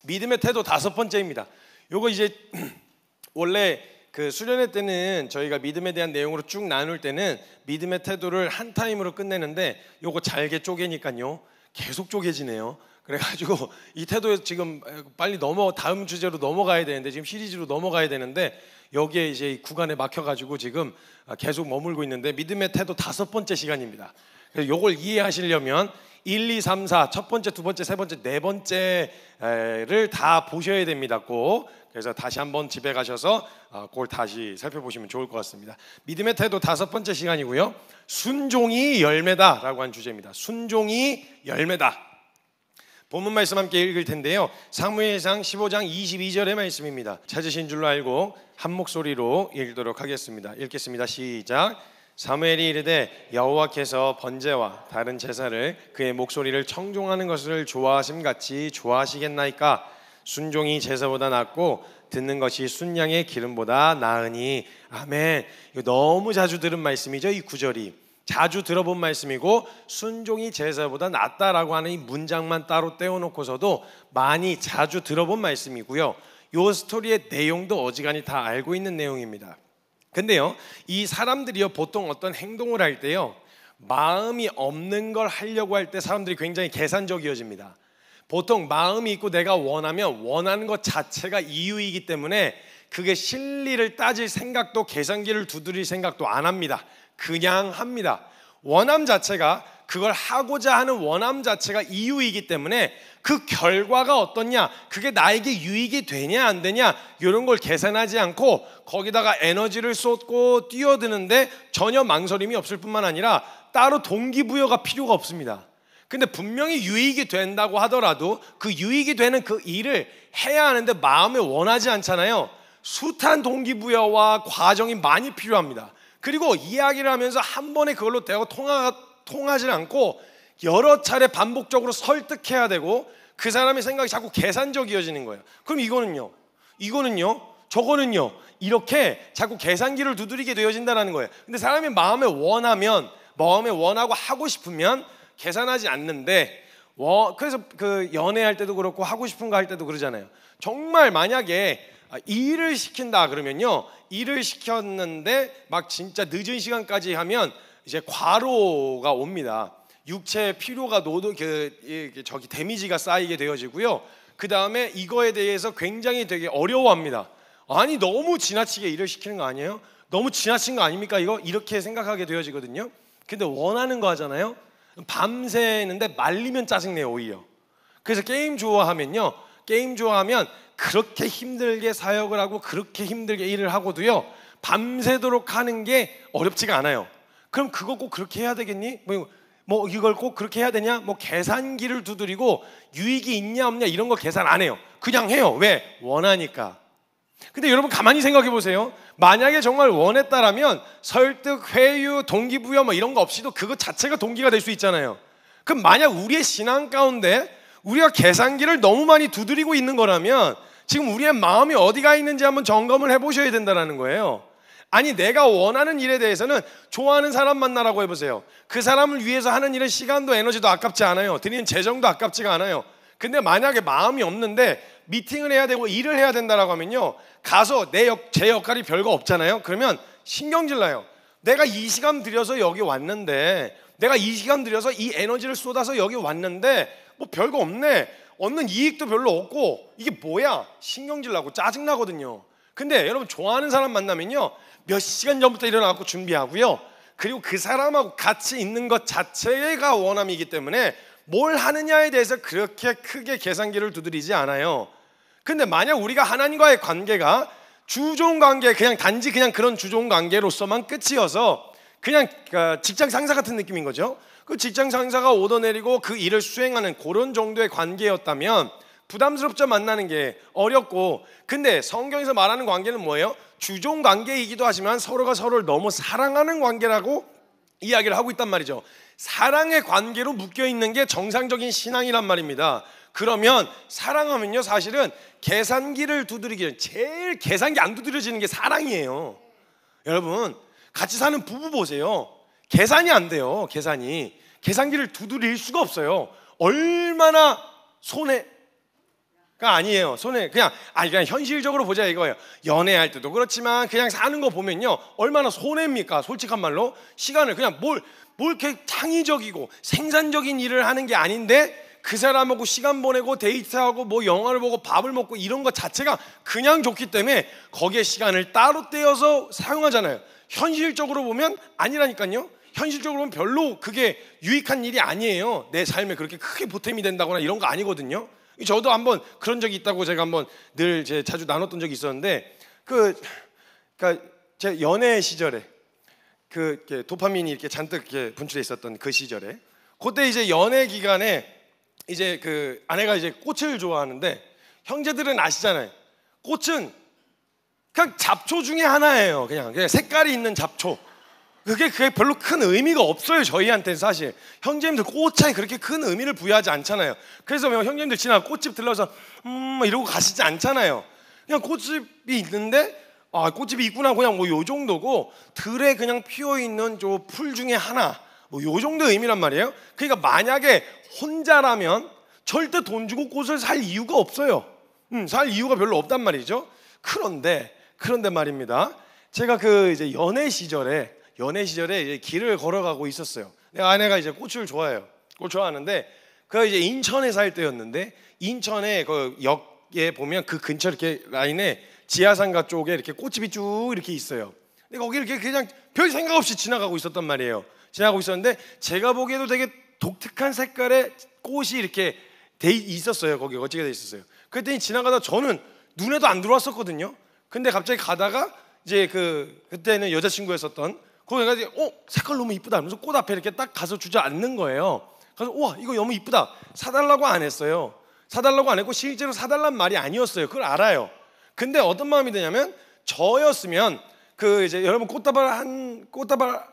믿음의 태도 다섯 번째입니다. 요거 이제 원래 그 수련회 때는 저희가 믿음에 대한 내용으로 쭉 나눌 때는 믿음의 태도를 한 타임으로 끝내는데 요거 잘게 쪼개니까요 계속 쪼개지네요. 그래가지고 이 태도에 지금 빨리 다음 주제로 넘어가야 되는데, 지금 시리즈로 넘어가야 되는데 여기에 이제 이 구간에 막혀가지고 지금 계속 머물고 있는데, 믿음의 태도 다섯 번째 시간입니다. 그래서 요걸 이해하시려면 1, 2, 3, 4 첫 번째, 두 번째, 세 번째, 네 번째를 다 보셔야 됩니다. 꼭. 그래서 다시 한번 집에 가셔서 그걸 다시 살펴보시면 좋을 것 같습니다. 믿음의 태도 다섯 번째 시간이고요, 순종이 열매다라고 한 주제입니다. 순종이 열매다. 본문 말씀 함께 읽을 텐데요, 사무엘상 15장 22절의 말씀입니다. 찾으신 줄로 알고 한 목소리로 읽도록 하겠습니다. 읽겠습니다. 시작. 사무엘이 이르되 여호와께서 번제와 다른 제사를 그의 목소리를 청종하는 것을 좋아하심같이 좋아하시겠나이까? 순종이 제사보다 낫고 듣는 것이 순양의 기름보다 나으니. 아멘. 이거 너무 자주 들은 말씀이죠. 이 구절이 자주 들어본 말씀이고, 순종이 제사보다 낫다라고 하는 이 문장만 따로 떼어놓고서도 많이 자주 들어본 말씀이고요, 이 스토리의 내용도 어지간히 다 알고 있는 내용입니다. 근데요, 이 사람들이요 보통 어떤 행동을 할 때요, 마음이 없는 걸 하려고 할 때 사람들이 굉장히 계산적이어집니다. 보통 마음이 있고 내가 원하면 원하는 것 자체가 이유이기 때문에 그게 실리를 따질 생각도, 계산기를 두드릴 생각도 안 합니다. 그냥 합니다. 원함 자체가, 그걸 하고자 하는 원함 자체가 이유이기 때문에 그 결과가 어떻냐, 그게 나에게 유익이 되냐 안 되냐, 이런 걸 계산하지 않고 거기다가 에너지를 쏟고 뛰어드는데 전혀 망설임이 없을 뿐만 아니라 따로 동기부여가 필요가 없습니다. 근데 분명히 유익이 된다고 하더라도 그 유익이 되는 그 일을 해야 하는데 마음에 원하지 않잖아요. 숱한 동기부여와 과정이 많이 필요합니다. 그리고 이야기를 하면서 한 번에 그걸로 대화가 통하지 않고 여러 차례 반복적으로 설득해야 되고, 그 사람의 생각이 자꾸 계산적이어지는 거예요. 그럼 이거는요, 저거는요, 이렇게 자꾸 계산기를 두드리게 되어진다는 거예요. 근데 사람이 마음에 원하고 하고 싶으면 계산하지 않는데, 그래서 그 연애할 때도 그렇고 하고 싶은 거 할 때도 그러잖아요. 정말 만약에 일을 시킨다 그러면요, 일을 시켰는데 막 진짜 늦은 시간까지 하면 이제 과로가 옵니다. 육체의 피로가 데미지가 쌓이게 되어지고요, 그 다음에 이거에 대해서 굉장히 되게 어려워합니다. 아니 너무 지나치게 일을 시키는 거 아니에요? 너무 지나친 거 아닙니까 이거? 이렇게 생각하게 되어지거든요. 근데 원하는 거 하잖아요. 밤새는데 말리면 짜증내요 오히려. 그래서 게임 좋아하면 그렇게 힘들게 사역을 하고 그렇게 힘들게 일을 하고도요, 밤새도록 하는 게 어렵지가 않아요. 그럼 그거 꼭 그렇게 해야 되겠니? 뭐 이걸 꼭 그렇게 해야 되냐? 뭐 계산기를 두드리고 유익이 있냐 없냐 이런 거 계산 안 해요. 그냥 해요. 왜? 원하니까. 근데 여러분 가만히 생각해 보세요. 만약에 정말 원했다라면 설득, 회유, 동기부여 뭐 이런 거 없이도 그것 자체가 동기가 될 수 있잖아요. 그럼 만약 우리의 신앙 가운데 우리가 계산기를 너무 많이 두드리고 있는 거라면 지금 우리의 마음이 어디가 있는지 한번 점검을 해보셔야 된다는 거예요. 아니 내가 원하는 일에 대해서는 좋아하는 사람 만나라고 해보세요. 그 사람을 위해서 하는 일은 시간도 에너지도 아깝지 않아요. 드리는 재정도 아깝지가 않아요. 근데 만약에 마음이 없는데 미팅을 해야 되고 일을 해야 된다라고 하면요, 가서 제 역할이 별거 없잖아요. 그러면 신경질 나요. 내가 이 시간 들여서 여기 왔는데, 내가 이 시간 들여서 이 에너지를 쏟아서 여기 왔는데 뭐 별거 없네, 얻는 이익도 별로 없고 이게 뭐야, 신경질 나고 짜증 나거든요. 근데 여러분 좋아하는 사람 만나면요, 몇 시간 전부터 일어나고 준비하고요, 그리고 그 사람하고 같이 있는 것 자체가 원함이기 때문에 뭘 하느냐에 대해서 그렇게 크게 계산기를 두드리지 않아요. 근데 만약 우리가 하나님과의 관계가 주종 관계, 그냥 단지 그냥 그런 주종 관계로서만 끝이어서 그냥 직장 상사 같은 느낌인 거죠. 그 직장 상사가 오더내리고 그 일을 수행하는 그런 정도의 관계였다면 부담스럽죠. 만나는 게 어렵고. 근데 성경에서 말하는 관계는 뭐예요? 주종 관계이기도 하지만 서로가 서로를 너무 사랑하는 관계라고 이야기를 하고 있단 말이죠. 사랑의 관계로 묶여있는 게 정상적인 신앙이란 말입니다. 그러면 사랑하면요, 사실은 계산기를 두드리기는 제일 계산기 안 두드려지는 게 사랑이에요. 여러분 같이 사는 부부 보세요. 계산이 안 돼요. 계산기를 두드릴 수가 없어요. 얼마나 손에 그러니까 아니에요. 그냥 현실적으로 보자 이거예요. 연애할 때도 그렇지만 그냥 사는 거 보면요, 얼마나 손해입니까? 솔직한 말로 시간을 그냥 뭘 이렇게 창의적이고 생산적인 일을 하는 게 아닌데 그 사람하고 시간 보내고 데이트하고 뭐 영화를 보고 밥을 먹고 이런 것 자체가 그냥 좋기 때문에 거기에 시간을 따로 떼어서 사용하잖아요. 현실적으로 보면 아니라니까요. 현실적으로 보면 별로 그게 유익한 일이 아니에요. 내 삶에 그렇게 크게 보탬이 된다거나 이런 거 아니거든요. 저도 한번 그런 적이 있다고 제가 한번 늘 자주 나눴던 적이 있었는데 그러니까 제 연애 시절에 이렇게 도파민이 이렇게 잔뜩 이렇게 분출해 있었던 그 시절에, 그때 이제 연애 기간에 이제 그 아내가 이제 꽃을 좋아하는데, 형제들은 아시잖아요. 꽃은 그냥 잡초 중에 하나예요. 그냥 색깔이 있는 잡초. 그게 별로 큰 의미가 없어요. 저희한테는 사실 형제님들 꽃차에 그렇게 큰 의미를 부여하지 않잖아요. 그래서 형제님들 지나가 꽃집 들러서 이러고 가시지 않잖아요. 그냥 꽃집이 있는데 꽃집이 있구나, 그냥 뭐 요 정도고, 들에 그냥 피어있는 저 풀 중에 하나, 뭐 요 정도의 의미란 말이에요. 그러니까 만약에 혼자라면 절대 돈 주고 꽃을 살 이유가 없어요. 살 이유가 별로 없단 말이죠. 그런데 말입니다. 제가 이제 연애 시절에 이제 길을 걸어가고 있었어요. 내 아내가 이제 꽃을 좋아해요. 꽃 좋아하는데 이제 인천에 살 때였는데, 인천에 그 역에 보면 그 근처 이렇게 라인에 지하상가 쪽에 이렇게 꽃집이 쭉 이렇게 있어요. 근데 거기 이렇게 그냥 별 생각 없이 지나가고 있었단 말이에요. 지나가고 있었는데 제가 보기에도 되게 독특한 색깔의 꽃이 이렇게 돼 있었어요. 거기 어찌게 돼 있었어요. 그랬더니 지나가다 저는 눈에도 안 들어왔었거든요. 근데 갑자기 가다가 이제 그때는 여자친구였었던 거기 가서 색깔 너무 이쁘다 하면서 꽃 앞에 이렇게 딱 가서 주저앉는 거예요. 그래서 와, 이거 너무 이쁘다. 사달라고 안 했어요. 사달라고 안 했고 실제로 사달란 말이 아니었어요. 그걸 알아요. 근데 어떤 마음이 드냐면, 저였으면 이제 여러분 꽃다발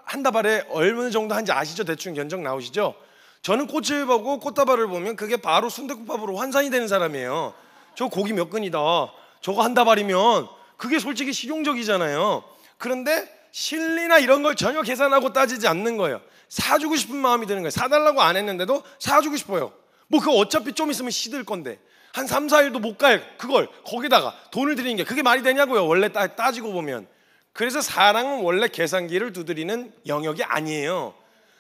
한 다발에 어느 정도 한지 아시죠? 대충 견적 나오시죠? 저는 꽃을 보고 꽃다발을 보면 그게 바로 순댓국밥으로 환산이 되는 사람이에요. 저 고기 몇 근이다, 저거 한 다발이면 그게 솔직히 실용적이잖아요. 그런데 실리나 이런 걸 전혀 계산하고 따지지 않는 거예요. 사주고 싶은 마음이 드는 거예요. 사달라고 안 했는데도 사주고 싶어요. 뭐 그거 어차피 좀 있으면 시들 건데 한 3, 4일도 못 갈 그걸 거기다가 돈을 들이는 게 그게 말이 되냐고요. 원래 따지고 보면. 그래서 사랑은 원래 계산기를 두드리는 영역이 아니에요.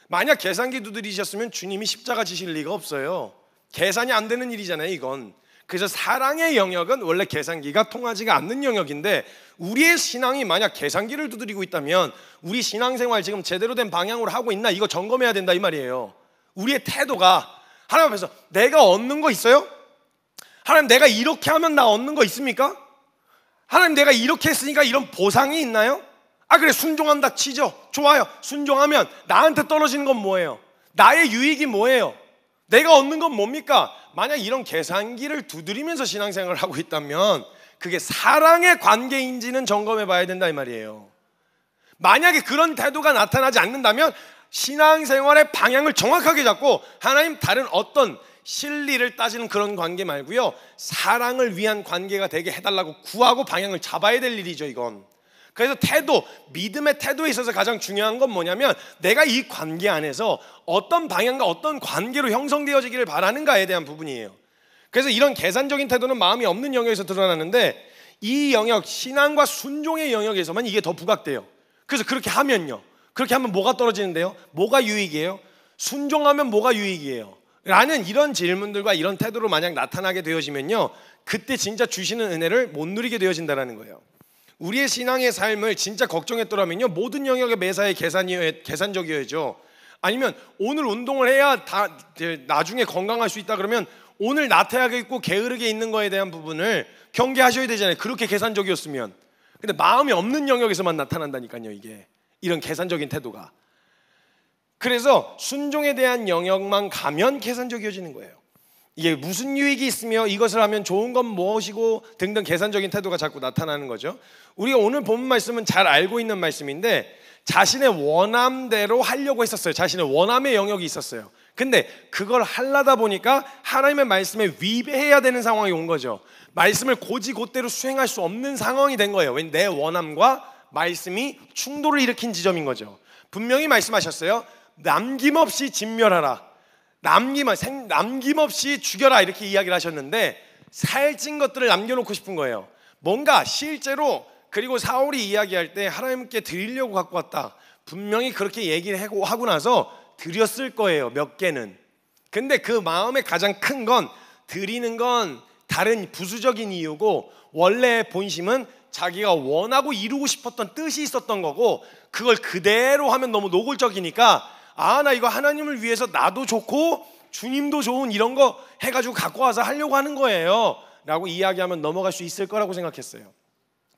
만약 계산기 두드리셨으면 주님이 십자가 지실 리가 없어요. 계산이 안 되는 일이잖아요, 이건. 그래서 사랑의 영역은 원래 계산기가 통하지가 않는 영역인데, 우리의 신앙이 만약 계산기를 두드리고 있다면 우리 신앙생활 지금 제대로 된 방향으로 하고 있나, 이거 점검해야 된다 이 말이에요. 우리의 태도가 하나님 앞에서 내가 얻는 거 있어요? 하나님, 내가 이렇게 하면 나 얻는 거 있습니까? 하나님, 내가 이렇게 했으니까 이런 보상이 있나요? 그래, 순종한다 치죠. 좋아요. 순종하면 나한테 떨어지는 건 뭐예요? 나의 유익이 뭐예요? 내가 얻는 건 뭡니까? 만약 이런 계산기를 두드리면서 신앙생활을 하고 있다면 그게 사랑의 관계인지는 점검해 봐야 된다 이 말이에요. 만약에 그런 태도가 나타나지 않는다면 신앙생활의 방향을 정확하게 잡고, 하나님, 다른 어떤 실리를 따지는 그런 관계 말고요, 사랑을 위한 관계가 되게 해달라고 구하고 방향을 잡아야 될 일이죠, 이건. 그래서 믿음의 태도에 있어서 가장 중요한 건 뭐냐면, 내가 이 관계 안에서 어떤 방향과 어떤 관계로 형성되어지기를 바라는가에 대한 부분이에요. 그래서 이런 계산적인 태도는 마음이 없는 영역에서 드러나는데, 이 영역, 신앙과 순종의 영역에서만 이게 더 부각돼요. 그래서 그렇게 하면 뭐가 떨어지는데요? 뭐가 유익이에요? 순종하면 뭐가 유익이에요? 라는 이런 질문들과 이런 태도로 만약 나타나게 되어지면요, 그때 진짜 주시는 은혜를 못 누리게 되어진다는 거예요. 우리의 신앙의 삶을 진짜 걱정했더라면요, 모든 영역의 매사에 계산적이어야죠. 아니면 오늘 운동을 해야 나중에 건강할 수 있다 그러면 오늘 나태하게 있고 게으르게 있는 거에 대한 부분을 경계하셔야 되잖아요. 그렇게 계산적이었으면. 근데 마음이 없는 영역에서만 나타난다니까요, 이게. 이런 계산적인 태도가. 그래서 순종에 대한 영역만 가면 계산적이어지는 거예요. 이게 무슨 유익이 있으며 이것을 하면 좋은 건 무엇이고 등등 계산적인 태도가 자꾸 나타나는 거죠. 우리가 오늘 본 말씀은 잘 알고 있는 말씀인데, 자신의 원함대로 하려고 했었어요. 자신의 원함의 영역이 있었어요. 근데 그걸 하려다 보니까 하나님의 말씀에 위배해야 되는 상황이 온 거죠. 말씀을 곧이곧대로 수행할 수 없는 상황이 된 거예요. 왜? 내 원함과 말씀이 충돌을 일으킨 지점인 거죠. 분명히 말씀하셨어요. 남김없이 진멸하라, 남김없이 죽여라, 이렇게 이야기를 하셨는데, 살찐 것들을 남겨놓고 싶은 거예요. 뭔가 실제로, 그리고 사울이 이야기할 때 하나님께 드리려고 갖고 왔다, 분명히 그렇게 얘기를 하고 나서 드렸을 거예요, 몇 개는. 근데 그 마음의 가장 큰 건, 드리는 건 다른 부수적인 이유고, 원래 본심은 자기가 원하고 이루고 싶었던 뜻이 있었던 거고, 그걸 그대로 하면 너무 노골적이니까, 아, 나 이거 하나님을 위해서 나도 좋고 주님도 좋은 이런 거 해가지고 갖고 와서 하려고 하는 거예요 라고 이야기하면 넘어갈 수 있을 거라고 생각했어요.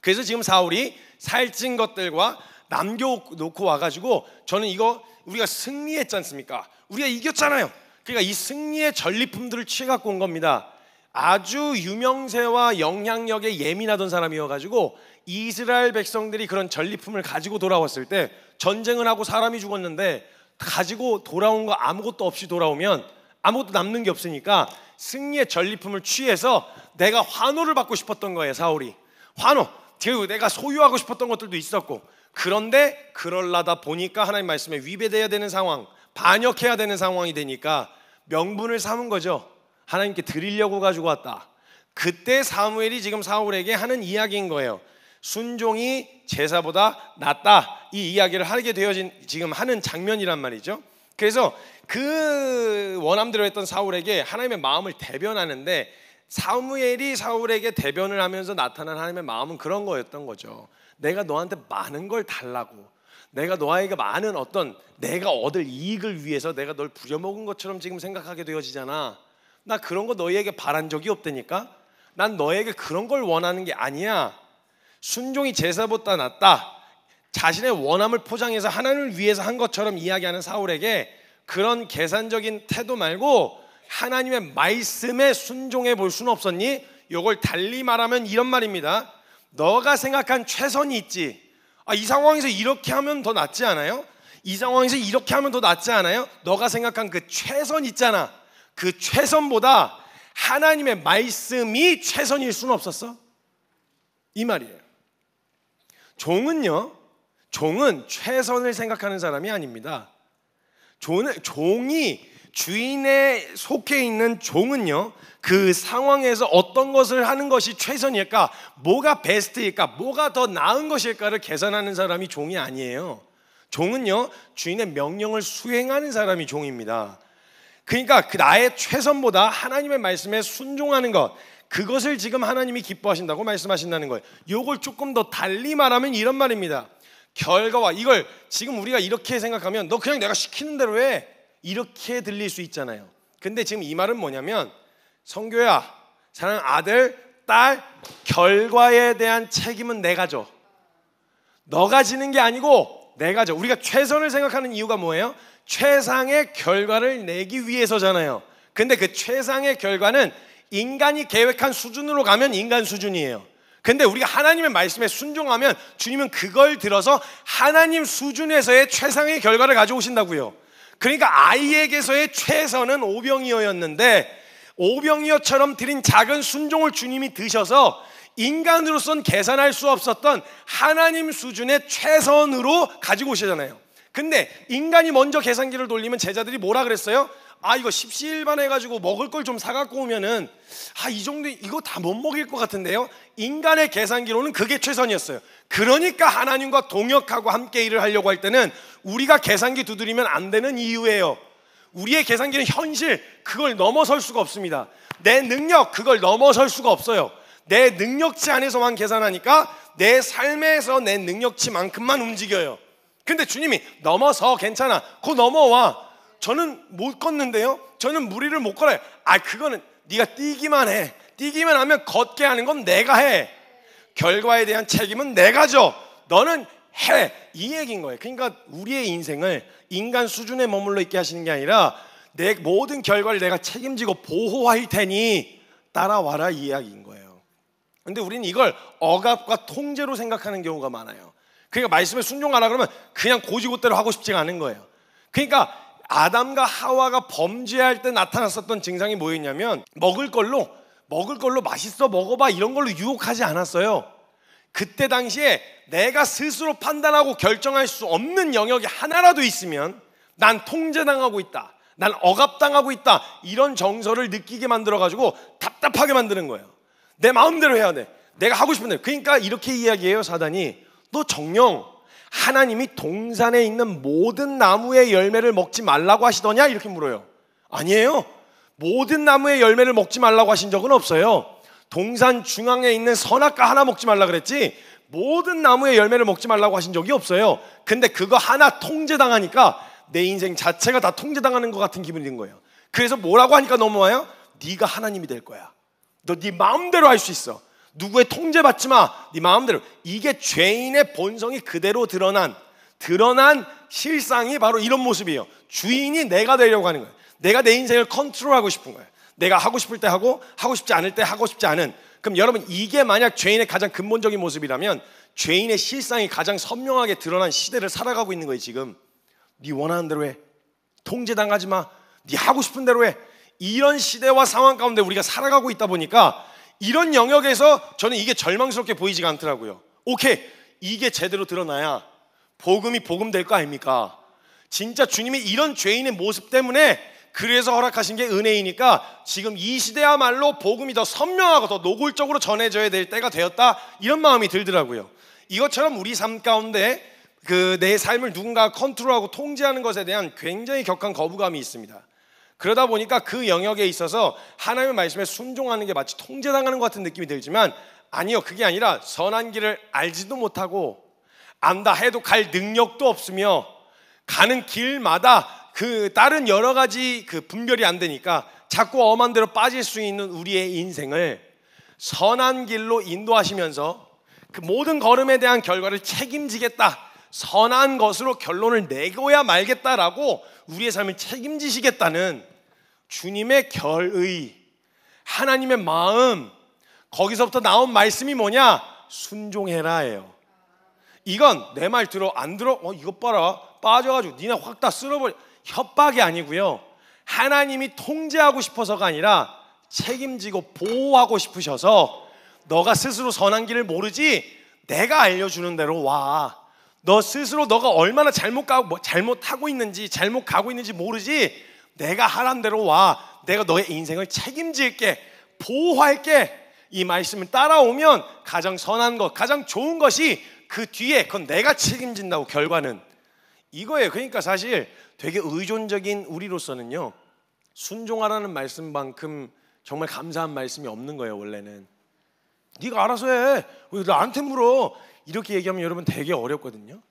그래서 지금 사울이 살찐 것들과 남겨놓고 와가지고, 저는 이거 우리가 승리했지 않습니까? 우리가 이겼잖아요. 그러니까 이 승리의 전리품들을 취해갖고 온 겁니다. 아주 유명세와 영향력에 예민하던 사람이어가지고 이스라엘 백성들이 그런 전리품을 가지고 돌아왔을 때, 전쟁을 하고 사람이 죽었는데 가지고 돌아온 거 아무것도 없이 돌아오면 아무것도 남는 게 없으니까 승리의 전리품을 취해서 내가 환호를 받고 싶었던 거예요, 사울이. 환호, 그리고 내가 소유하고 싶었던 것들도 있었고, 그런데 그럴라다 보니까 하나님 말씀에 위배돼야 되는 상황, 반역해야 되는 상황이 되니까 명분을 삼은 거죠. 하나님께 드리려고 가지고 왔다. 그때 사무엘이 지금 사울에게 하는 이야기인 거예요. 순종이 제사보다 낫다, 이 이야기를 하게 되어진 지금 하는 장면이란 말이죠. 그래서 그 원함대로 했던 사울에게 하나님의 마음을 대변하는데, 사무엘이 사울에게 대변을 하면서 나타난 하나님의 마음은 그런 거였던 거죠. 내가 너한테 많은 걸 달라고, 내가 너에게 많은 어떤 내가 얻을 이익을 위해서 내가 널 부려먹은 것처럼 지금 생각하게 되어지잖아. 나 그런 거 너희에게 바란 적이 없다니까. 난 너에게 그런 걸 원하는 게 아니야. 순종이 제사보다 낫다, 자신의 원함을 포장해서 하나님을 위해서 한 것처럼 이야기하는 사울에게 그런 계산적인 태도 말고 하나님의 말씀에 순종해 볼 수는 없었니? 이걸 달리 말하면 이런 말입니다. 너가 생각한 최선이 있지. 이 상황에서 이렇게 하면 더 낫지 않아요? 이 상황에서 이렇게 하면 더 낫지 않아요? 너가 생각한 그 최선 있잖아. 그 최선보다 하나님의 말씀이 최선일 수는 없었어? 이 말이에요. 종은 최선을 생각하는 사람이 아닙니다. 종이, 주인에 속해 있는 종은요, 그 상황에서 어떤 것을 하는 것이 최선일까, 뭐가 베스트일까, 뭐가 더 나은 것일까를 계산하는 사람이 종이 아니에요. 종은요, 주인의 명령을 수행하는 사람이 종입니다. 그러니까 그 나의 최선보다 하나님의 말씀에 순종하는 것, 그것을 지금 하나님이 기뻐하신다고 말씀하신다는 거예요. 이걸 조금 더 달리 말하면 이런 말입니다. 결과와, 이걸 지금 우리가 이렇게 생각하면 너 그냥 내가 시키는 대로 해, 이렇게 들릴 수 있잖아요. 근데 지금 이 말은 뭐냐면, 성교야, 사랑하는 아들, 딸, 결과에 대한 책임은 내가 져. 너가 지는 게 아니고 내가 져. 우리가 최선을 생각하는 이유가 뭐예요? 최상의 결과를 내기 위해서잖아요. 근데 그 최상의 결과는 인간이 계획한 수준으로 가면 인간 수준이에요. 근데 우리가 하나님의 말씀에 순종하면 주님은 그걸 들어서 하나님 수준에서의 최상의 결과를 가져오신다고요. 그러니까 아이에게서의 최선은 오병이어였는데, 오병이어처럼 드린 작은 순종을 주님이 드셔서 인간으로선 계산할 수 없었던 하나님 수준의 최선으로 가지고 오시잖아요. 근데 인간이 먼저 계산기를 돌리면 제자들이 뭐라 그랬어요? 이거 십시일반 해가지고 먹을 걸 좀 사갖고 오면은 이 정도 이거 다 못 먹일 것 같은데요. 인간의 계산기로는 그게 최선이었어요. 그러니까 하나님과 동역하고 함께 일을 하려고 할 때는 우리가 계산기 두드리면 안 되는 이유예요. 우리의 계산기는 현실, 그걸 넘어설 수가 없습니다. 내 능력, 그걸 넘어설 수가 없어요. 내 능력치 안에서만 계산하니까 내 삶에서 내 능력치만큼만 움직여요. 근데 주님이 넘어서 괜찮아, 그거 넘어와. 저는 못 걷는데요, 저는 무리를 못 걸어요. 그거는 네가 뛰기만 해. 뛰기만 하면 걷게 하는 건 내가 해. 결과에 대한 책임은 내가 져. 너는 해. 이 얘기인 거예요. 그러니까 우리의 인생을 인간 수준에 머물러 있게 하시는 게 아니라 내 모든 결과를 내가 책임지고 보호할 테니 따라와라, 이 이야기인 거예요. 근데 우리는 이걸 억압과 통제로 생각하는 경우가 많아요. 그러니까 말씀에 순종하라 그러면 그냥 고지고대로 하고 싶지가 않은 거예요. 그러니까 아담과 하와가 범죄할 때 나타났었던 증상이 뭐였냐면, 먹을 걸로 맛있어 먹어봐 이런 걸로 유혹하지 않았어요. 그때 당시에 내가 스스로 판단하고 결정할 수 없는 영역이 하나라도 있으면 난 통제당하고 있다, 난 억압당하고 있다, 이런 정서를 느끼게 만들어가지고 답답하게 만드는 거예요. 내 마음대로 해야 돼. 내가 하고 싶은 대로. 그러니까 이렇게 이야기해요, 사단이. 너 정녕 하나님이 동산에 있는 모든 나무의 열매를 먹지 말라고 하시더냐? 이렇게 물어요. 아니에요. 모든 나무의 열매를 먹지 말라고 하신 적은 없어요. 동산 중앙에 있는 선악과 하나 먹지 말라 그랬지 모든 나무의 열매를 먹지 말라고 하신 적이 없어요. 근데 그거 하나 통제당하니까 내 인생 자체가 다 통제당하는 것 같은 기분이 든 거예요. 그래서 뭐라고 하니까 넘어와요? 네가 하나님이 될 거야. 너 네 마음대로 할 수 있어. 누구의 통제받지 마. 네 마음대로. 이게 죄인의 본성이 그대로 드러난 실상이 바로 이런 모습이에요. 주인이 내가 되려고 하는 거예요. 내가 내 인생을 컨트롤하고 싶은 거예요. 내가 하고 싶을 때 하고 하고 싶지 않을 때 하고 싶지 않은. 그럼 여러분 이게 만약 죄인의 가장 근본적인 모습이라면 죄인의 실상이 가장 선명하게 드러난 시대를 살아가고 있는 거예요. 지금 네 원하는 대로 해. 통제당하지 마. 네 하고 싶은 대로 해. 이런 시대와 상황 가운데 우리가 살아가고 있다 보니까 이런 영역에서 저는 이게 절망스럽게 보이지가 않더라고요. 오케이, 이게 제대로 드러나야 복음이 복음 될 거 아닙니까? 진짜 주님이 이런 죄인의 모습 때문에 그래서 허락하신 게 은혜이니까 지금 이 시대야말로 복음이 더 선명하고 더 노골적으로 전해져야 될 때가 되었다, 이런 마음이 들더라고요. 이것처럼 우리 삶 가운데 내 삶을 누군가가 컨트롤하고 통제하는 것에 대한 굉장히 격한 거부감이 있습니다. 그러다 보니까 그 영역에 있어서 하나님의 말씀에 순종하는 게 마치 통제당하는 것 같은 느낌이 들지만 아니요, 그게 아니라 선한 길을 알지도 못하고 안다 해도 갈 능력도 없으며 가는 길마다 다른 여러 가지 분별이 안 되니까 자꾸 엄한 대로 빠질 수 있는 우리의 인생을 선한 길로 인도하시면서 그 모든 걸음에 대한 결과를 책임지겠다, 선한 것으로 결론을 내고야 말겠다라고 우리의 삶을 책임지시겠다는 주님의 결의, 하나님의 마음, 거기서부터 나온 말씀이 뭐냐? 순종해라예요. 이건 내 말 들어 안 들어? 이것 봐라, 빠져가지고 니네 확 다 쓸어버려, 협박이 아니고요. 하나님이 통제하고 싶어서가 아니라 책임지고 보호하고 싶으셔서 너가 스스로 선한 길을 모르지 내가 알려주는 대로 와. 너 스스로 너가 얼마나 잘못하고 있는지 잘못 가고 있는지 모르지 내가 하란 대로 와. 내가 너의 인생을 책임질게, 보호할게. 이 말씀을 따라오면 가장 선한 것, 가장 좋은 것이 그 뒤에 그건 내가 책임진다고. 결과는 이거예요. 그러니까 사실 되게 의존적인 우리로서는요, 순종하라는 말씀만큼 정말 감사한 말씀이 없는 거예요. 원래는 네가 알아서 해, 왜 나한테 물어, 이렇게 얘기하면 여러분 되게 어렵거든요.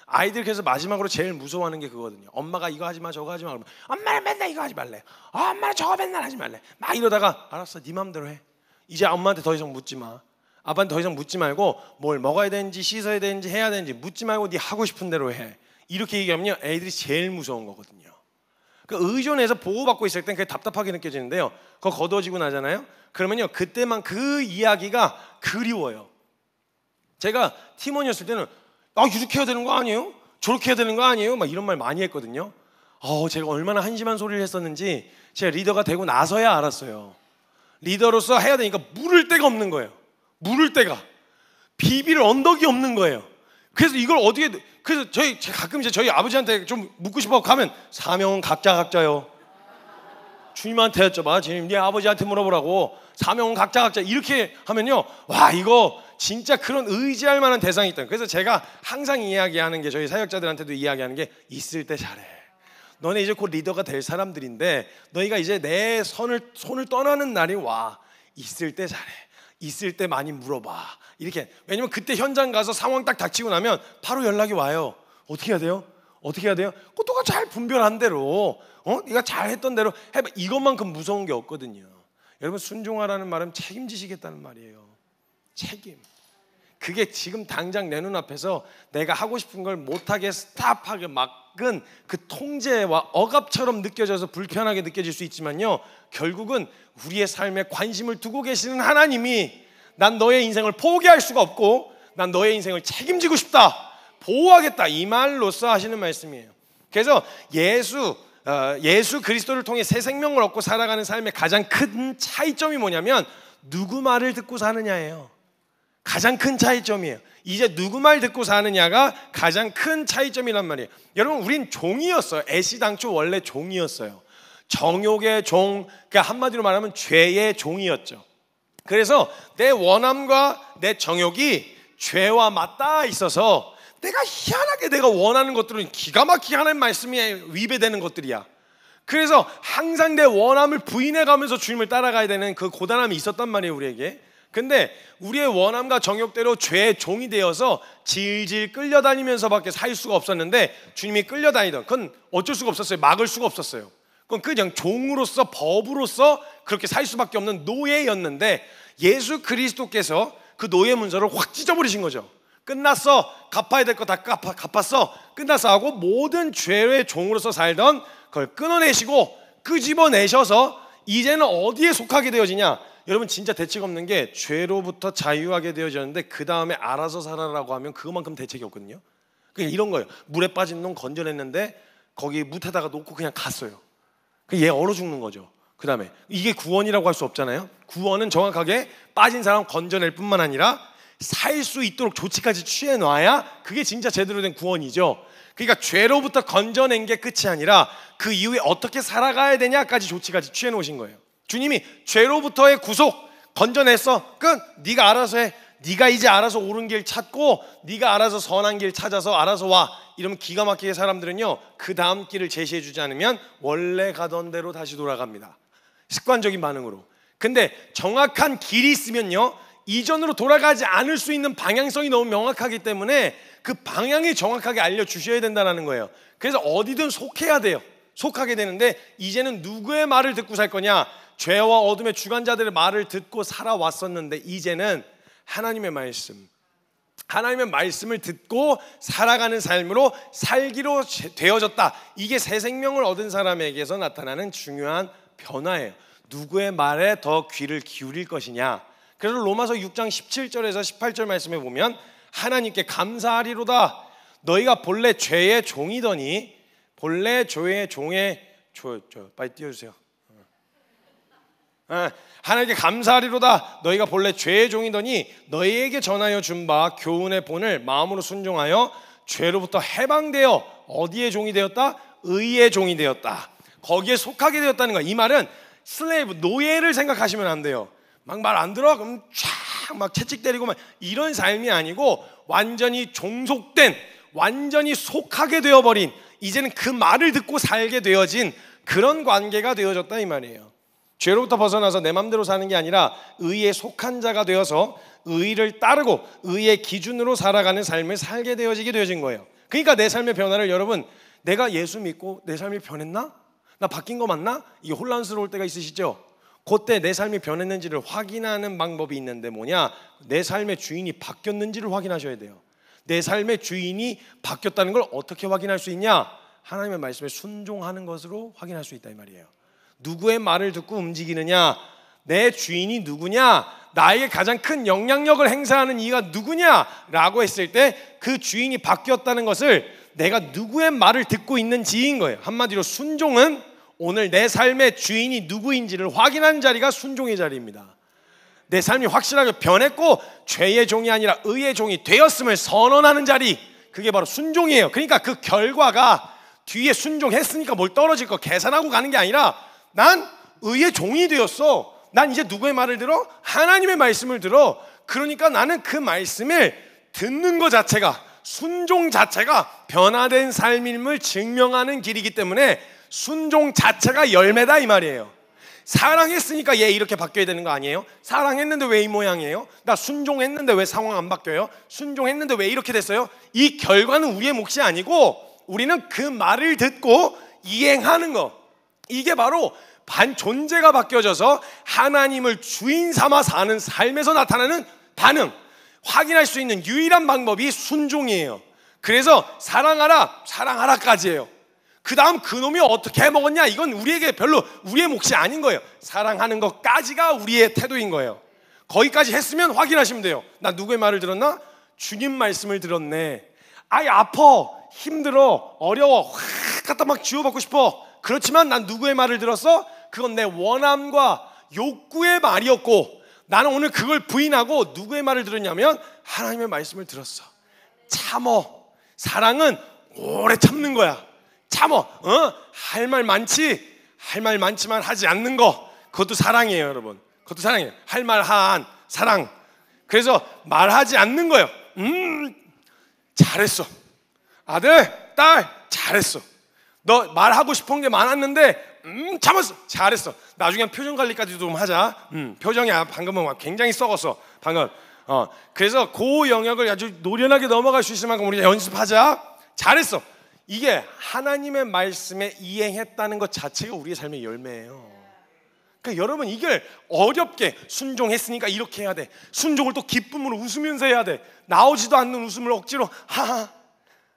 아이들 그래서 마지막으로 제일 무서워하는 게 그거거든요. 엄마가 이거 하지 마 저거 하지 마 그러면 엄마는 맨날 이거 하지 말래, 엄마는 저거 맨날 하지 말래, 막 이러다가 알았어 네 맘대로 해. 이제 엄마한테 더 이상 묻지 마. 아빠한테 더 이상 묻지 말고 뭘 먹어야 되는지 씻어야 되는지 해야 되는지 묻지 말고 네 하고 싶은 대로 해. 이렇게 얘기하면요 애들이 제일 무서운 거거든요. 그 의존해서 보호받고 있을 땐 그게 답답하게 느껴지는데요, 그거 거두어지고 나잖아요. 그러면요 그때만 그 이야기가 그리워요. 제가 팀원이었을 때는 이렇게 해야 되는 거 아니에요? 저렇게 해야 되는 거 아니에요? 막 이런 말 많이 했거든요. 제가 얼마나 한심한 소리를 했었는지 제가 리더가 되고 나서야 알았어요. 리더로서 해야 되니까 물을 데가 없는 거예요. 물을 데가, 비빌 언덕이 없는 거예요. 그래서 이걸 어떻게, 그래서 가끔 이제 저희 아버지한테 좀 묻고 싶어 가면 사명은 각자요. 주님한테 여쭤봐. 주님 네 아버지한테 물어보라고. 사명은 각자 이렇게 하면요, 와 이거 진짜 그런 의지할 만한 대상이 있다. 그래서 제가 항상 이야기하는 게, 저희 사역자들한테도 이야기하는 게, 있을 때 잘해. 너네 이제 곧 리더가 될 사람들인데 너희가 이제 내 손을 떠나는 날이 와. 있을 때 잘해. 있을 때 많이 물어봐. 이렇게. 왜냐면 그때 현장 가서 상황 딱 닥치고 나면 바로 연락이 와요. 어떻게 해야 돼요? 어떻게 해야 돼요? 그것도 잘 분별한 대로, 네가 잘했던 대로 해봐. 이것만큼 무서운 게 없거든요. 여러분 순종하라는 말은 책임지시겠다는 말이에요. 책임. 그게 지금 당장 내 눈앞에서 내가 하고 싶은 걸 못하게 스탑하게 막은 그 통제와 억압처럼 느껴져서 불편하게 느껴질 수 있지만요, 결국은 우리의 삶에 관심을 두고 계시는 하나님이 난 너의 인생을 포기할 수가 없고 난 너의 인생을 책임지고 싶다, 보호하겠다, 이 말로써 하시는 말씀이에요. 그래서 예수 그리스도를 통해 새 생명을 얻고 살아가는 삶의 가장 큰 차이점이 뭐냐면 누구 말을 듣고 사느냐예요. 가장 큰 차이점이에요. 이제 누구 말 듣고 사느냐가 가장 큰 차이점이란 말이에요. 여러분 우린 종이었어요. 애시당초 원래 종이었어요. 정욕의 종, 그러니까 한마디로 말하면 죄의 종이었죠. 그래서 내 원함과 내 정욕이 죄와 맞닿아 있어서 내가 희한하게 내가 원하는 것들은 기가 막히게 하나님 말씀이 위배되는 것들이야. 그래서 항상 내 원함을 부인해가면서 주님을 따라가야 되는 그 고단함이 있었단 말이에요, 우리에게. 근데 우리의 원함과 정욕대로 죄의 종이 되어서 질질 끌려다니면서밖에 살 수가 없었는데, 주님이 끌려다니던 그건 어쩔 수가 없었어요. 막을 수가 없었어요. 그건 그냥 종으로서, 법으로서 그렇게 살 수밖에 없는 노예였는데, 예수 그리스도께서 그 노예 문서를 확 찢어버리신 거죠. 끝났어, 갚아야 될 거 다 갚았어, 끝났어 하고 모든 죄의 종으로서 살던 그걸 끊어내시고 끄집어내셔서 이제는 어디에 속하게 되어지냐? 여러분, 진짜 대책 없는 게 죄로부터 자유하게 되어졌는데 그 다음에 알아서 살아라고 하면 그것만큼 대책이 없거든요. 그냥 이런 거예요. 물에 빠진 놈 건져냈는데 거기 묻에다가 놓고 그냥 갔어요. 얘 얼어 죽는 거죠. 그 다음에 이게 구원이라고 할 수 없잖아요. 구원은 정확하게 빠진 사람 건져낼 뿐만 아니라 살 수 있도록 조치까지 취해놔야 그게 진짜 제대로 된 구원이죠. 그러니까 죄로부터 건져낸 게 끝이 아니라 그 이후에 어떻게 살아가야 되냐까지 조치까지 취해놓으신 거예요. 주님이 죄로부터의 구속 건져냈어, 끝. 네가 알아서 해. 네가 이제 알아서 옳은 길 찾고 네가 알아서 선한 길 찾아서 알아서 와. 이러면 기가 막히게 사람들은요, 그 다음 길을 제시해 주지 않으면 원래 가던 대로 다시 돌아갑니다. 습관적인 반응으로. 근데 정확한 길이 있으면요, 이전으로 돌아가지 않을 수 있는 방향성이 너무 명확하기 때문에 그 방향이 정확하게 알려주셔야 된다는 거예요. 그래서 어디든 속해야 돼요. 속하게 되는데 이제는 누구의 말을 듣고 살 거냐? 죄와 어둠의 주관자들의 말을 듣고 살아왔었는데 이제는 하나님의 말씀을 듣고 살아가는 삶으로 살기로 되어졌다. 이게 새 생명을 얻은 사람에게서 나타나는 중요한 변화예요. 누구의 말에 더 귀를 기울일 것이냐. 그래서 로마서 6장 17절에서 18절 말씀에 보면 하나님께 감사하리로다. 너희가 본래 죄의 종이더니 본래 죄의 종의 빨리 띄워주세요. 하나님께 감사하리로다. 너희가 본래 죄의 종이더니 너희에게 전하여 준 바 교훈의 본을 마음으로 순종하여 죄로부터 해방되어 어디의 종이 되었다? 의의 종이 되었다. 거기에 속하게 되었다는 거야. 이 말은 슬레이브, 노예를 생각하시면 안 돼요. 막 말 안 들어? 그럼 쫙 막 채찍 때리고 막 이런 삶이 아니고 완전히 종속된, 완전히 속하게 되어버린, 이제는 그 말을 듣고 살게 되어진 그런 관계가 되어졌다 이 말이에요. 죄로부터 벗어나서 내 맘대로 사는 게 아니라 의에 속한 자가 되어서 의를 따르고 의의 기준으로 살아가는 삶을 살게 되어진 거예요. 그러니까 내 삶의 변화를, 여러분, 내가 예수 믿고 내 삶이 변했나? 나 바뀐 거 맞나? 이게 혼란스러울 때가 있으시죠? 그때 내 삶이 변했는지를 확인하는 방법이 있는데 뭐냐? 내 삶의 주인이 바뀌었는지를 확인하셔야 돼요. 내 삶의 주인이 바뀌었다는 걸 어떻게 확인할 수 있냐? 하나님의 말씀에 순종하는 것으로 확인할 수 있다 이 말이에요. 누구의 말을 듣고 움직이느냐? 내 주인이 누구냐? 나에게 가장 큰 영향력을 행사하는 이가 누구냐? 라고 했을 때 그 주인이 바뀌었다는 것을 내가 누구의 말을 듣고 있는지인 거예요. 한마디로 순종은 오늘 내 삶의 주인이 누구인지를 확인하는 자리가 순종의 자리입니다. 내 삶이 확실하게 변했고 죄의 종이 아니라 의의 종이 되었음을 선언하는 자리, 그게 바로 순종이에요. 그러니까 그 결과가 뒤에 순종했으니까 뭘 떨어질 거 계산하고 가는 게 아니라 난 의의 종이 되었어. 난 이제 누구의 말을 들어? 하나님의 말씀을 들어. 그러니까 나는 그 말씀을 듣는 것 자체가, 순종 자체가 변화된 삶임을 증명하는 길이기 때문에 순종 자체가 열매다 이 말이에요. 사랑했으니까 얘 이렇게 바뀌어야 되는 거 아니에요? 사랑했는데 왜 이 모양이에요? 나 순종했는데 왜 상황 안 바뀌어요? 순종했는데 왜 이렇게 됐어요? 이 결과는 우리의 몫이 아니고 우리는 그 말을 듣고 이행하는 거, 이게 바로 존재가 바뀌어져서 하나님을 주인 삼아 사는 삶에서 나타나는 반응, 확인할 수 있는 유일한 방법이 순종이에요. 그래서 사랑하라까지예요. 그 다음 그놈이 어떻게 해먹었냐, 이건 우리에게 별로 우리의 몫이 아닌 거예요. 사랑하는 것까지가 우리의 태도인 거예요. 거기까지 했으면 확인하시면 돼요. 나 누구의 말을 들었나? 주님 말씀을 들었네. 아이 아파, 힘들어, 어려워, 확 갖다 막 쥐어받고 싶어. 그렇지만 난 누구의 말을 들었어? 그건 내 원함과 욕구의 말이었고 나는 오늘 그걸 부인하고 누구의 말을 들었냐면 하나님의 말씀을 들었어. 참어. 사랑은 오래 참는 거야. 참어. 할 말 많지? 할 말 많지만 하지 않는 거, 그것도 사랑이에요, 여러분. 그것도 사랑이에요. 할 말한 사랑. 그래서 말하지 않는 거예요. 잘했어. 아들, 딸, 잘했어. 너 말하고 싶은 게 많았는데 참았어. 잘했어. 나중에 표정 관리까지 좀 하자. 표정이야. 방금은 굉장히 썩었어. 방금. 그래서 그 영역을 아주 노련하게 넘어갈 수 있을 만큼 우리가 연습하자. 잘했어. 이게 하나님의 말씀에 이행했다는 것 자체가 우리의 삶의 열매예요. 그러니까 여러분, 이걸 어렵게 순종했으니까 이렇게 해야 돼. 순종을 또 기쁨으로 웃으면서 해야 돼. 나오지도 않는 웃음을 억지로 하하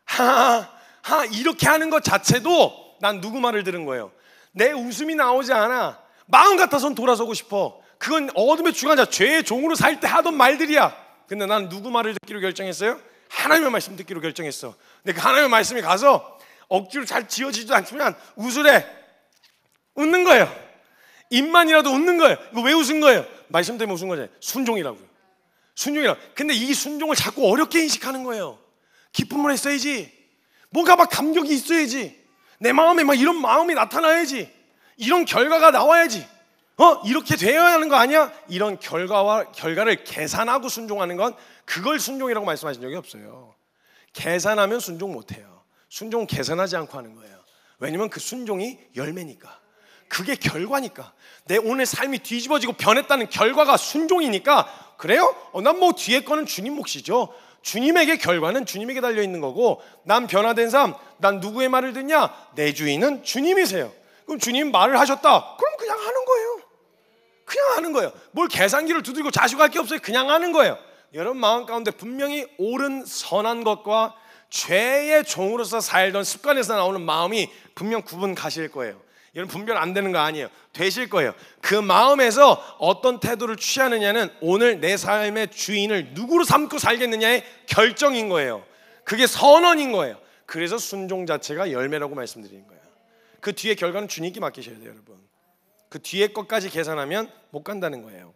하하 이렇게 하는 것 자체도 난 누구 말을 들은 거예요. 내 웃음이 나오지 않아. 마음 같아서는 돌아서고 싶어. 그건 어둠의 주관자, 죄의 종으로 살 때 하던 말들이야. 근데 난 누구 말을 듣기로 결정했어요? 하나님의 말씀 듣기로 결정했어. 근데 그 하나님의 말씀이 가서 억지로 잘 지어지지도 않지만 웃으래. 웃는 거예요. 입만이라도 웃는 거예요. 이거 왜 웃은 거예요? 말씀 때문에 웃은 거잖아요. 순종이라고요. 순종이라고. 근데 이 순종을 자꾸 어렵게 인식하는 거예요. 기쁨을 했어야지. 뭔가 막 감격이 있어야지. 내 마음에 막 이런 마음이 나타나야지. 이런 결과가 나와야지. 이렇게 되어야 하는 거 아니야? 이런 결과를 계산하고 순종하는 건 그걸 순종이라고 말씀하신 적이 없어요. 계산하면 순종 못해요. 순종은 계산하지 않고 하는 거예요. 왜냐면 그 순종이 열매니까. 그게 결과니까. 내 오늘 삶이 뒤집어지고 변했다는 결과가 순종이니까. 그래요? 난 뭐 뒤에 거는 주님 몫이죠. 주님에게 결과는 주님에게 달려있는 거고, 난 변화된 삶, 난 누구의 말을 듣냐? 내 주인은 주님이세요. 그럼 주님 말을 하셨다. 그럼 그냥 하는 거예요. 그냥 하는 거예요. 뭘 계산기를 두들고 자식할 게 없어요. 그냥 하는 거예요. 여러분 마음 가운데 분명히 옳은 선한 것과 죄의 종으로서 살던 습관에서 나오는 마음이 분명 구분 가실 거예요. 여러분 분별 안 되는 거 아니에요. 되실 거예요. 그 마음에서 어떤 태도를 취하느냐는 오늘 내 삶의 주인을 누구로 삼고 살겠느냐의 결정인 거예요. 그게 선언인 거예요. 그래서 순종 자체가 열매라고 말씀드리는 거예요. 그 뒤에 결과는 주님께 맡기셔야 돼요, 여러분. 그 뒤에 것까지 계산하면 못 간다는 거예요.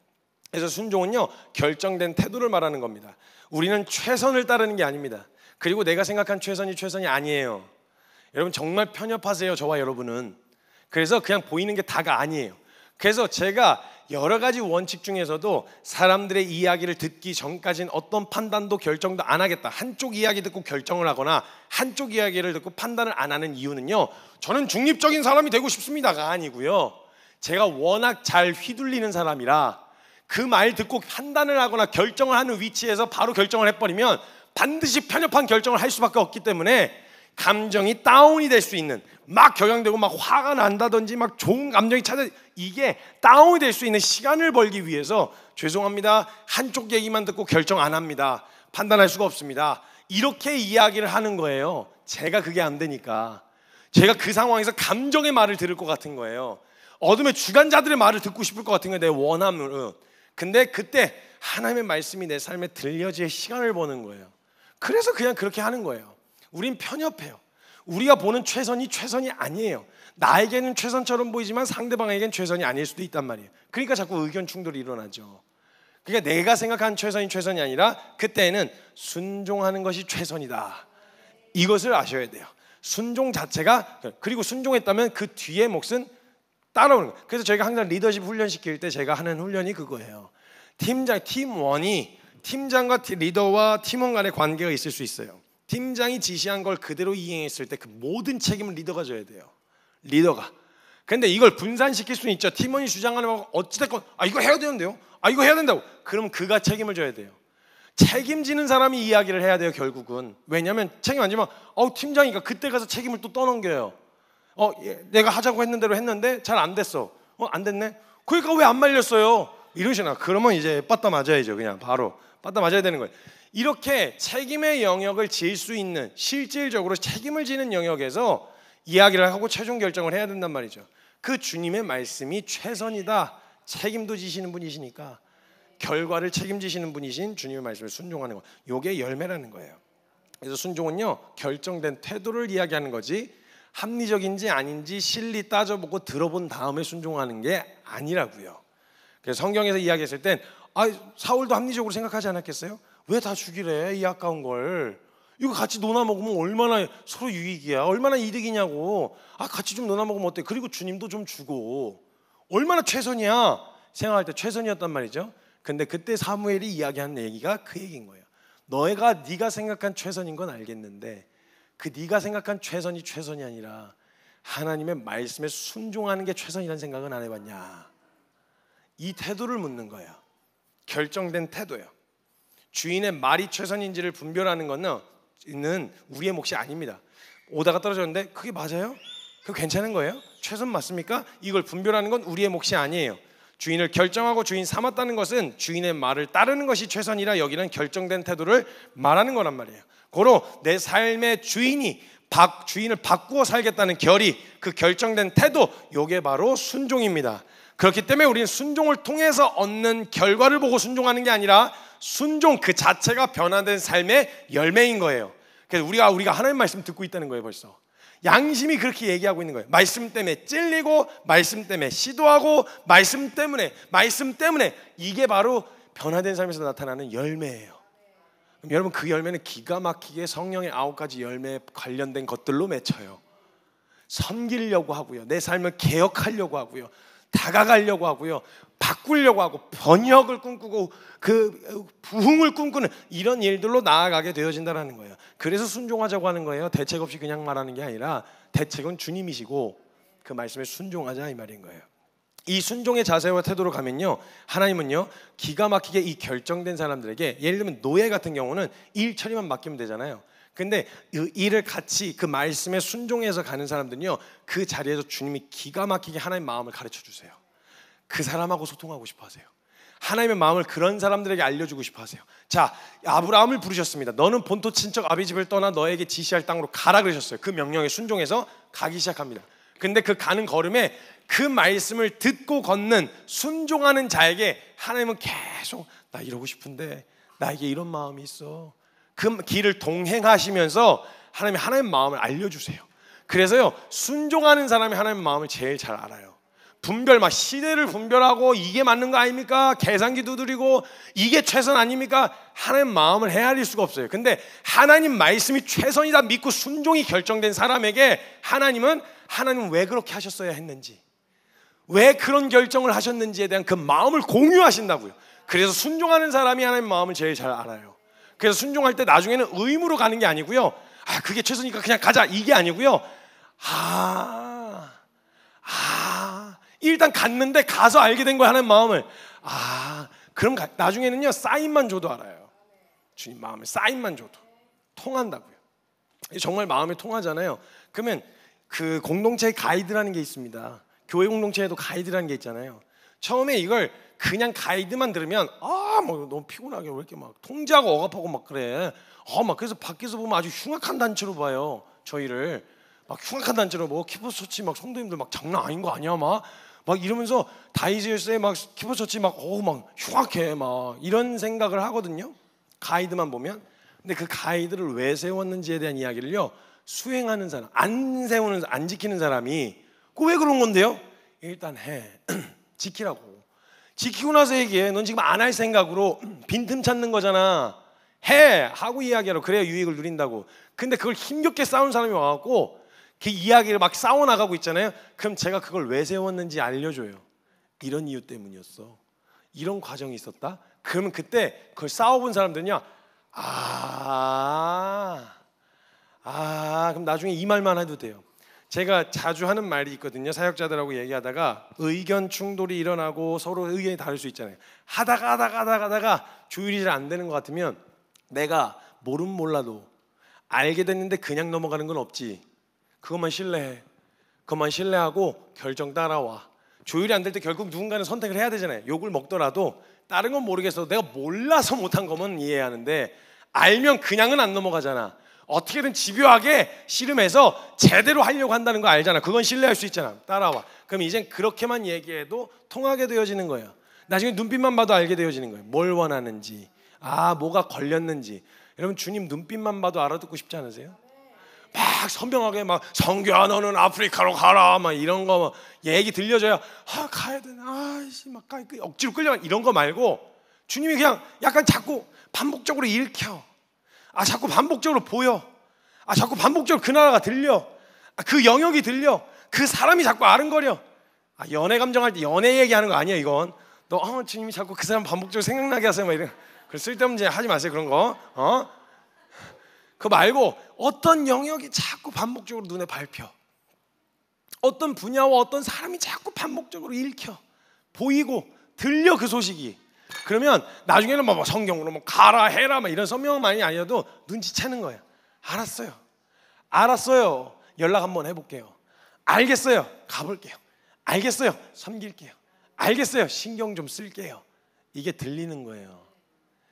그래서 순종은요, 결정된 태도를 말하는 겁니다. 우리는 최선을 따르는 게 아닙니다. 그리고 내가 생각한 최선이 아니에요. 여러분 정말 편협하세요, 저와 여러분은. 그래서 그냥 보이는 게 다가 아니에요. 그래서 제가 여러 가지 원칙 중에서도 사람들의 이야기를 듣기 전까지는 어떤 판단도 결정도 안 하겠다. 한쪽 이야기 듣고 결정을 하거나 한쪽 이야기를 듣고 판단을 안 하는 이유는요, 저는 중립적인 사람이 되고 싶습니다가 아니고요, 제가 워낙 잘 휘둘리는 사람이라 그 말 듣고 판단을 하거나 결정을 하는 위치에서 바로 결정을 해버리면 반드시 편협한 결정을 할 수밖에 없기 때문에 감정이 다운이 될 수 있는, 막 격양되고 막 화가 난다든지 막 좋은 감정이 찾아, 이게 다운이 될 수 있는 시간을 벌기 위해서 죄송합니다, 한쪽 얘기만 듣고 결정 안 합니다, 판단할 수가 없습니다, 이렇게 이야기를 하는 거예요. 제가 그게 안 되니까. 제가 그 상황에서 감정의 말을 들을 것 같은 거예요. 어둠의 주관자들의 말을 듣고 싶을 것 같은 거예요, 내 원함으로. 근데 그때 하나님의 말씀이 내 삶에 들려질 시간을 버는 거예요. 그래서 그냥 그렇게 하는 거예요. 우린 편협해요. 우리가 보는 최선이 아니에요. 나에게는 최선처럼 보이지만 상대방에게는 최선이 아닐 수도 있단 말이에요. 그러니까 자꾸 의견 충돌이 일어나죠. 그러니까 내가 생각한 최선이 아니라 그때는 순종하는 것이 최선이다. 이것을 아셔야 돼요. 순종 자체가, 그리고 순종했다면 그 뒤에 몫은 따라오는 거예요. 그래서 저희가 항상 리더십 훈련 시킬 때 제가 하는 훈련이 그거예요. 팀원이 팀장과 리더와 팀원 간의 관계가 있을 수 있어요. 팀장이 지시한 걸 그대로 이행했을 때 그 모든 책임을 리더가 져야 돼요. 리더가. 근데 이걸 분산시킬 수는 있죠. 팀원이 주장하는 거 어찌됐건 이거 해야 되는데요, 이거 해야 된다고, 그럼 그가 책임을 져야 돼요. 책임지는 사람이 이야기를 해야 돼요, 결국은. 왜냐하면 책임 안 지면 팀장이니까 그때 가서 책임을 또 떠넘겨요. 내가 하자고 했는 대로 했는데 잘 안 됐어. 안 됐네? 그러니까 왜 안 말렸어요? 이러시나. 그러면 이제 빠따 맞아야죠. 그냥 바로 빠따 맞아야 되는 거예요. 이렇게 책임의 영역을 질 수 있는, 실질적으로 책임을 지는 영역에서 이야기를 하고 최종 결정을 해야 된단 말이죠. 그 주님의 말씀이 최선이다. 책임도 지시는 분이시니까 결과를 책임지시는 분이신 주님의 말씀을 순종하는 거, 이게 열매라는 거예요. 그래서 순종은요, 결정된 태도를 이야기하는 거지 합리적인지 아닌지 실리 따져보고 들어본 다음에 순종하는 게 아니라고요. 그래서 성경에서 이야기했을 땐 사울도 합리적으로 생각하지 않았겠어요? 왜 다 죽이래, 이 아까운 걸. 이거 같이 나눠 먹으면 얼마나 서로 유익이야, 얼마나 이득이냐고. 같이 좀 나눠 먹으면 어때? 그리고 주님도 좀 주고 얼마나 최선이야 생각할 때 최선이었단 말이죠. 근데 그때 사무엘이 이야기한 얘기가 그 얘기인 거예요. 네가 생각한 최선인 건 알겠는데 그 네가 생각한 최선이 아니라 하나님의 말씀에 순종하는 게 최선이라는 생각은 안 해봤냐. 이 태도를 묻는 거예요. 결정된 태도예요. 주인의 말이 최선인지를 분별하는 것은 우리의 몫이 아닙니다. 오다가 떨어졌는데 그게 맞아요? 그거 괜찮은 거예요? 최선 맞습니까? 이걸 분별하는 건 우리의 몫이 아니에요. 주인을 결정하고 주인 삼았다는 것은 주인의 말을 따르는 것이 최선이라 여기는 결정된 태도를 말하는 거란 말이에요. 고로 내 삶의 주인을 바꾸어 살겠다는 결의, 그 결정된 태도, 요게 바로 순종입니다. 그렇기 때문에 우리는 순종을 통해서 얻는 결과를 보고 순종하는 게 아니라 순종 그 자체가 변화된 삶의 열매인 거예요. 그래서 우리가 하나님 말씀 듣고 있다는 거예요. 벌써 양심이 그렇게 얘기하고 있는 거예요. 말씀 때문에 찔리고 말씀 때문에 시도하고 말씀 때문에 이게 바로 변화된 삶에서 나타나는 열매예요. 그럼 여러분 그 열매는 기가 막히게 성령의 9가지 열매에 관련된 것들로 맺혀요. 섬기려고 하고요, 내 삶을 개혁하려고 하고요, 다가가려고 하고요, 바꾸려고 하고 번역을 꿈꾸고 그 부흥을 꿈꾸는 이런 일들로 나아가게 되어진다는 거예요. 그래서 순종하자고 하는 거예요. 대책 없이 그냥 말하는 게 아니라 대책은 주님이시고 그 말씀에 순종하자 이 말인 거예요. 이 순종의 자세와 태도로 가면요, 하나님은요 기가 막히게 이 결정된 사람들에게, 예를 들면 노예 같은 경우는 일 처리만 맡기면 되잖아요. 근데 이 일을 같이 그 말씀에 순종해서 가는 사람들은요, 그 자리에서 주님이 기가 막히게 하나님의 마음을 가르쳐 주세요. 그 사람하고 소통하고 싶어 하세요. 하나님의 마음을 그런 사람들에게 알려주고 싶어 하세요. 자, 아브라함을 부르셨습니다. 너는 본토 친척 아비 집을 떠나 너에게 지시할 땅으로 가라 그러셨어요. 그 명령에 순종해서 가기 시작합니다. 근데 그 가는 걸음에 그 말씀을 듣고 걷는 순종하는 자에게 하나님은 계속 나 이러고 싶은데 나에게 이런 마음이 있어. 그 길을 동행하시면서 하나님의 마음을 알려주세요. 그래서요, 순종하는 사람이 하나님의 마음을 제일 잘 알아요. 시대를 분별하고 이게 맞는 거 아닙니까? 계산기 두드리고 이게 최선 아닙니까? 하나님 마음을 헤아릴 수가 없어요. 근데 하나님 말씀이 최선이다 믿고 순종이 결정된 사람에게 하나님 왜 그렇게 하셨어야 했는지, 왜 그런 결정을 하셨는지에 대한 그 마음을 공유하신다고요. 그래서 순종하는 사람이 하나님 마음을 제일 잘 알아요. 그래서 순종할 때 나중에는 의무로 가는 게 아니고요, 그게 최선이니까 그냥 가자 이게 아니고요, 일단 갔는데 가서 알게 된 거야 하나님 마음을. 그럼 나중에는요 사인만 줘도 알아요. 주님 마음에 사인만 줘도 통한다고요. 정말 마음이 통하잖아요. 그러면 그 공동체의 가이드라는 게 있습니다. 교회 공동체에도 가이드라는 게 있잖아요. 처음에 이걸 그냥 가이드만 들으면 너무 피곤하게 왜 이렇게 막 통제하고 억압하고 막 그래. 그래서 밖에서 보면 아주 흉악한 단체로 봐요. 저희를 막 흉악한 단체로 뭐 키포처치 막 성도님들 막 장난 아닌 거 아니야 막 이러면서 다이제스에 막 키포처치 막 흉악해 막 이런 생각을 하거든요. 가이드만 보면. 근데 그 가이드를 왜 세웠는지에 대한 이야기를요, 수행하는 사람, 안 지키는 사람이 왜 그런 건데요? 일단 해. 지키라고. 지키고 나서 얘기해. 넌 지금 안 할 생각으로 빈틈 찾는 거잖아. 해! 하고 이야기하라고. 그래야 유익을 누린다고. 근데 그걸 힘겹게 싸운 사람이 와갖고 그 이야기를 막 싸워나가고 있잖아요. 그럼 제가 그걸 왜 세웠는지 알려줘요. 이런 이유 때문이었어. 이런 과정이 있었다. 그러면 그때 그걸 싸워본 사람들은요, 그럼 나중에 이 말만 해도 돼요. 제가 자주 하는 말이 있거든요. 사역자들하고 얘기하다가 의견 충돌이 일어나고 서로 의견이 다를 수 있잖아요. 하다가 조율이 잘 안 되는 것 같으면 내가 모르면 몰라도 알게 됐는데 그냥 넘어가는 건 없지. 그것만 신뢰해. 그것만 신뢰하고 결정 따라와. 조율이 안 될 때 결국 누군가는 선택을 해야 되잖아요. 욕을 먹더라도 다른 건 모르겠어도 내가 몰라서 못한 거면 이해하는데 알면 그냥은 안 넘어가잖아. 어떻게든 집요하게 씨름해서 제대로 하려고 한다는 거 알잖아. 그건 신뢰할 수 있잖아. 따라와. 그럼 이젠 그렇게만 얘기해도 통하게 되어지는 거예요. 나중에 눈빛만 봐도 알게 되어지는 거예요. 뭘 원하는지, 뭐가 걸렸는지. 여러분 주님 눈빛만 봐도 알아듣고 싶지 않으세요? 막 선명하게 막 성규야 너는 아프리카로 가라 막 이런 거 얘기 들려줘야 가야 되나 막 억지로 끌려가 이런 거 말고 주님이 그냥 약간 자꾸 반복적으로 읽혀. 자꾸 반복적으로 보여. 자꾸 반복적으로 그 나라가 들려. 그 영역이 들려. 그 사람이 자꾸 아른거려. 연애 감정할 때 연애 얘기하는 거 아니야 이건. 너 주님이 자꾸 그 사람 반복적으로 생각나게 하세요. 막 이런. 그 쓸데없는 짓 하지 마세요. 그런 거. 그거 말고 어떤 영역이 자꾸 반복적으로 눈에 밟혀. 어떤 분야와 어떤 사람이 자꾸 반복적으로 읽혀. 보이고 들려 그 소식이. 그러면 나중에는 뭐 성경으로 뭐 가라 해라 막 이런 설명만이 아니어도 눈치채는 거예요. 알았어요. 연락 한번 해볼게요. 알겠어요. 가볼게요. 알겠어요. 섬길게요. 알겠어요. 신경 좀 쓸게요. 이게 들리는 거예요.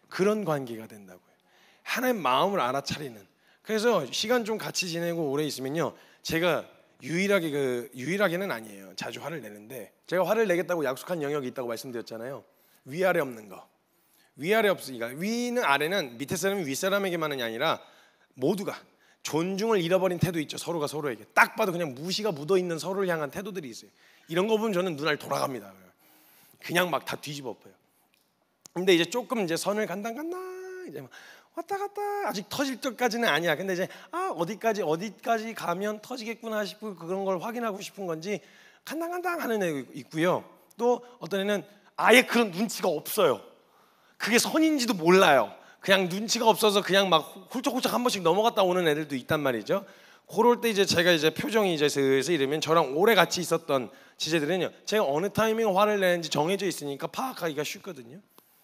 그런 관계가 된다고요. 하나님 마음을 알아차리는. 그래서 시간 좀 같이 지내고 오래 있으면요, 제가 유일하게는 아니에요. 자주 화를 내는데, 제가 화를 내겠다고 약속한 영역이 있다고 말씀드렸잖아요. 위아래 없는 거. 위아래 없으니까 위는 아래는 밑에 사람이 윗사람에게만이 아니라 모두가 존중을 잃어버린 태도 있죠. 서로가 서로에게 딱 봐도 그냥 무시가 묻어있는 서로를 향한 태도들이 있어요. 이런 거 보면 저는 눈알 돌아갑니다. 그냥 막 다 뒤집어 엎어요. 근데 이제 조금 이제 선을 간당간당 이제 막 왔다 갔다 아직 터질 때까지는 아니야. 근데 이제 어디까지 가면 터지겠구나 싶고 그런 걸 확인하고 싶은 건지 간당간당 하는 애 있고요. 또 어떤 애는 아예 그런 눈치가 없어요. 그게 선인지도 몰라요. 그냥 눈치가 없어서 그냥 막 훌쩍훌쩍 한 번씩 넘어갔다 오는 애들도 있단 말이죠. 그럴 때 이제 제가 이제 표정이 이제 슬슬 이러면 저랑 오래 같이 있었던 지체들은요, 제가 어느 타이밍에 화를 내는지 정해져 있으니까 파악하기가 쉽거든요.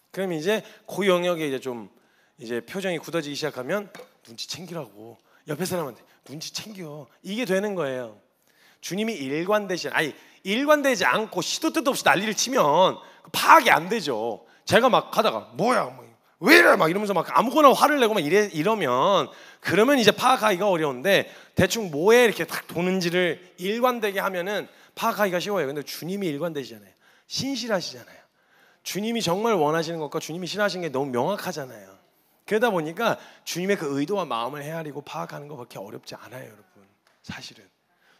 그럼 이제 그 영역에 이제 좀 이제 표정이 굳어지기 시작하면 눈치 챙기라고, 옆에 사람한테 눈치 챙겨, 이게 되는 거예요. 주님이 일관되지 않고 시도 뜻도 없이 난리를 치면 파악이 안 되죠. 제가 막 가다가 뭐야 왜 이래 막 이러면서 막 아무거나 화를 내고 막 이러면 그러면 이제 파악하기가 어려운데, 대충 뭐에 이렇게 딱 도는지를 일관되게 하면은 파악하기가 쉬워요. 근데 주님이 일관되시잖아요. 신실하시잖아요. 주님이 정말 원하시는 것과 주님이 싫어하시는 게 너무 명확하잖아요. 그러다 보니까 주님의 그 의도와 마음을 헤아리고 파악하는 거 그렇게 어렵지 않아요, 여러분. 사실은